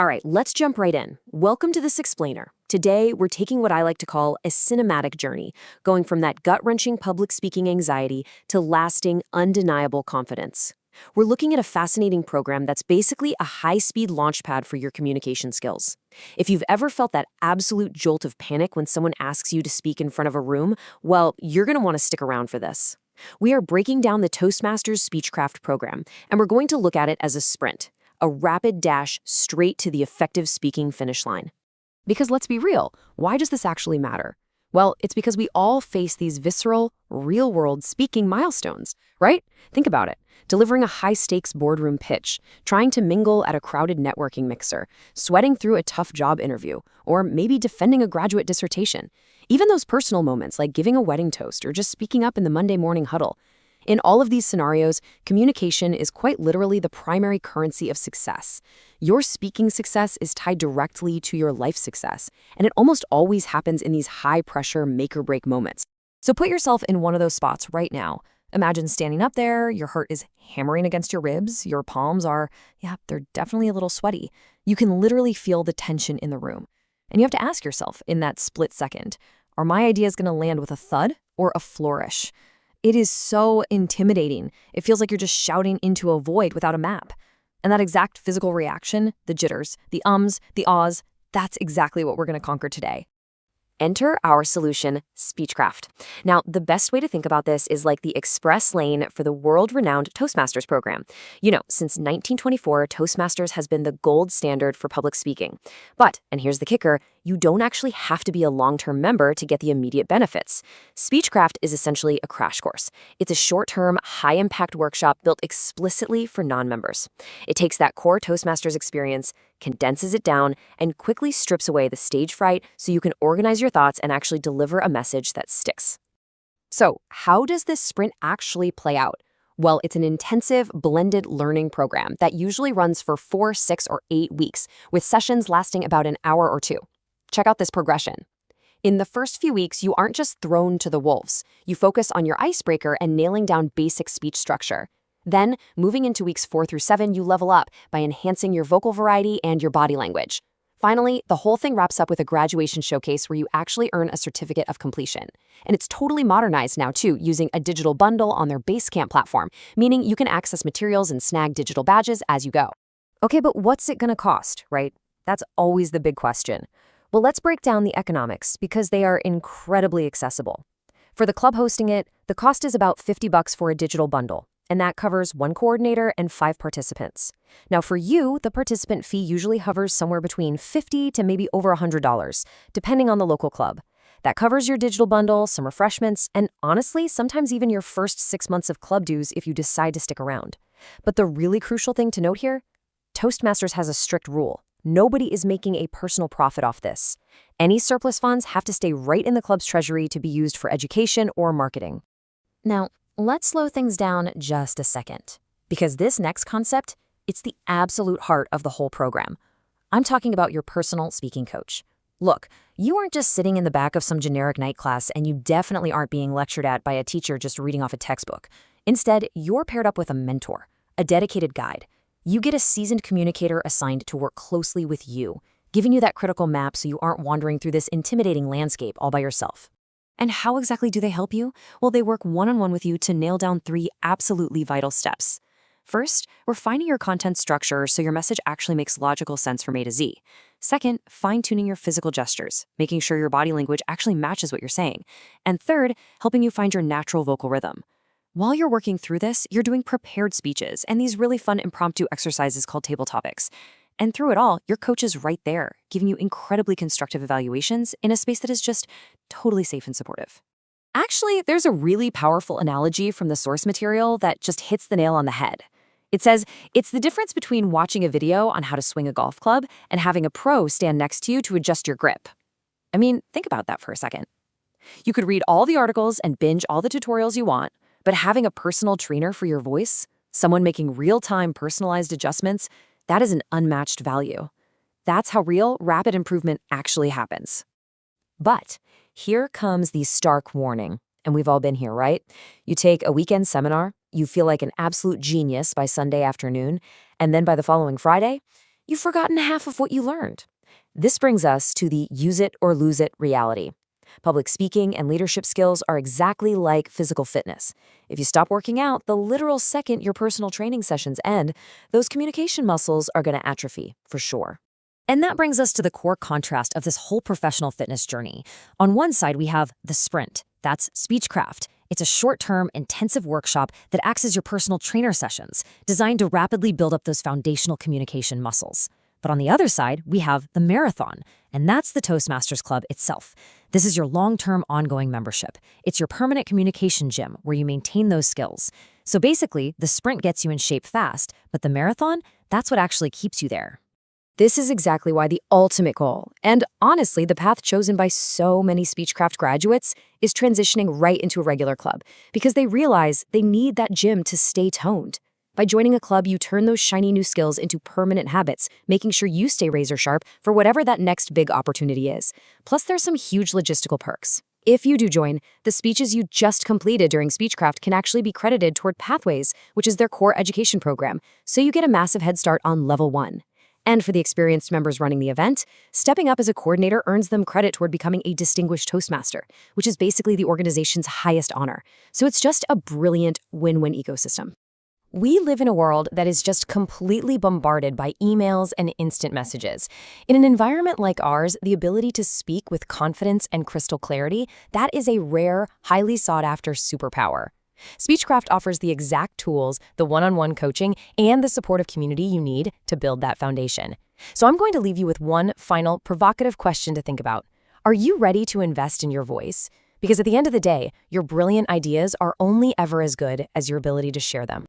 All right, let's jump right in. Welcome to this explainer. Today, we're taking what I like to call a cinematic journey, going from that gut-wrenching public speaking anxiety to lasting, undeniable confidence. We're looking at a fascinating program that's basically a high-speed launchpad for your communication skills. If you've ever felt that absolute jolt of panic when someone asks you to speak in front of a room, well, you're going to want to stick around for this. We are breaking down the Toastmasters Speechcraft program, and we're going to look at it as a sprint, a rapid dash straight to the effective speaking finish line. Because let's be real, why does this actually matter? Well, it's because we all face these visceral, real-world speaking milestones, right? Think about it. Delivering a high-stakes boardroom pitch, trying to mingle at a crowded networking mixer, sweating through a tough job interview, or maybe defending a graduate dissertation. Even those personal moments like giving a wedding toast or just speaking up in the Monday morning huddle. In all of these scenarios, communication is quite literally the primary currency of success. Your speaking success is tied directly to your life success, and it almost always happens in these high-pressure make-or-break moments. So put yourself in one of those spots right now. Imagine standing up there, your heart is hammering against your ribs, your palms are, they're definitely a little sweaty. You can literally feel the tension in the room. And you have to ask yourself in that split second, are my ideas going to land with a thud or a flourish? It is so intimidating. It feels like you're just shouting into a void without a map. And that exact physical reaction, the jitters, the ums, the ahs, that's exactly what we're going to conquer today. Enter our solution, Speechcraft. Now, the best way to think about this is like the express lane for the world-renowned Toastmasters program. Since 1924, Toastmasters has been the gold standard for public speaking. But, and here's the kicker, you don't actually have to be a long-term member to get the immediate benefits. Speechcraft is essentially a crash course. It's a short-term, high-impact workshop built explicitly for non-members. It takes that core Toastmasters experience, condenses it down, and quickly strips away the stage fright so you can organize your thoughts and actually deliver a message that sticks. So, how does this sprint actually play out? Well, it's an intensive, blended learning program that usually runs for 4, 6, or 8 weeks, with sessions lasting about an hour or two. Check out this progression. In the first few weeks, you aren't just thrown to the wolves. You focus on your icebreaker and nailing down basic speech structure. Then, moving into weeks 4 through 7, you level up by enhancing your vocal variety and your body language. Finally, the whole thing wraps up with a graduation showcase where you actually earn a certificate of completion. And it's totally modernized now, too, using a digital bundle on their Basecamp platform, meaning you can access materials and snag digital badges as you go. Okay, but what's it going to cost, right? That's always the big question. Well, let's break down the economics because they are incredibly accessible. For the club hosting it, the cost is about $50 for a digital bundle, and that covers 1 coordinator and 5 participants. Now for you, the participant fee usually hovers somewhere between $50 to maybe over $100, depending on the local club. That covers your digital bundle, some refreshments, and honestly, sometimes even your first 6 months of club dues if you decide to stick around. But the really crucial thing to note here, Toastmasters has a strict rule. Nobody is making a personal profit off this. Any surplus funds have to stay right in the club's treasury to be used for education or marketing. Now, let's slow things down just a second, because this next concept, it's the absolute heart of the whole program. I'm talking about your personal speaking coach. Look, you aren't just sitting in the back of some generic night class, and you definitely aren't being lectured at by a teacher just reading off a textbook. Instead, you're paired up with a mentor, a dedicated guide. You get a seasoned communicator assigned to work closely with you, giving you that critical map so you aren't wandering through this intimidating landscape all by yourself. And how exactly do they help you? Well, they work one-on-one with you to nail down 3 absolutely vital steps. First, refining your content structure so your message actually makes logical sense from A to Z. Second, fine-tuning your physical gestures, making sure your body language actually matches what you're saying. And third, helping you find your natural vocal rhythm. While you're working through this, you're doing prepared speeches and these really fun impromptu exercises called table topics. And through it all, your coach is right there, giving you incredibly constructive evaluations in a space that is just totally safe and supportive. Actually, there's a really powerful analogy from the source material that just hits the nail on the head. It says, it's the difference between watching a video on how to swing a golf club and having a pro stand next to you to adjust your grip. I mean, think about that for a second. You could read all the articles and binge all the tutorials you want, but having a personal trainer for your voice, someone making real-time personalized adjustments, that is an unmatched value. That's how real, rapid improvement actually happens. But here comes the stark warning, and we've all been here, right? You take a weekend seminar, you feel like an absolute genius by Sunday afternoon, and then by the following Friday, you've forgotten half of what you learned. This brings us to the use it or lose it reality. Public speaking and leadership skills are exactly like physical fitness. If you stop working out the literal second your personal training sessions end, those communication muscles are going to atrophy, for sure. And that brings us to the core contrast of this whole professional fitness journey. On one side, we have the Sprint. That's Speechcraft. It's a short-term, intensive workshop that acts as your personal trainer sessions, designed to rapidly build up those foundational communication muscles. But on the other side, we have the Marathon, and that's the Toastmasters Club itself. This is your long-term ongoing membership. It's your permanent communication gym where you maintain those skills. So basically, the Sprint gets you in shape fast, but the Marathon, that's what actually keeps you there. This is exactly why the ultimate goal, and honestly the path chosen by so many Speechcraft graduates, is transitioning right into a regular club, because they realize they need that gym to stay toned. By joining a club, you turn those shiny new skills into permanent habits, making sure you stay razor sharp for whatever that next big opportunity is. Plus, there's some huge logistical perks. If you do join, the speeches you just completed during Speechcraft can actually be credited toward Pathways, which is their core education program, so you get a massive head start on level 1. And for the experienced members running the event, stepping up as a coordinator earns them credit toward becoming a distinguished Toastmaster, which is basically the organization's highest honor. So it's just a brilliant win-win ecosystem. We live in a world that is just completely bombarded by emails and instant messages. In an environment like ours, the ability to speak with confidence and crystal clarity, that is a rare, highly sought-after superpower. Speechcraft offers the exact tools, the one-on-one coaching, and the supportive community you need to build that foundation. So I'm going to leave you with one final provocative question to think about. Are you ready to invest in your voice? Because at the end of the day, your brilliant ideas are only ever as good as your ability to share them.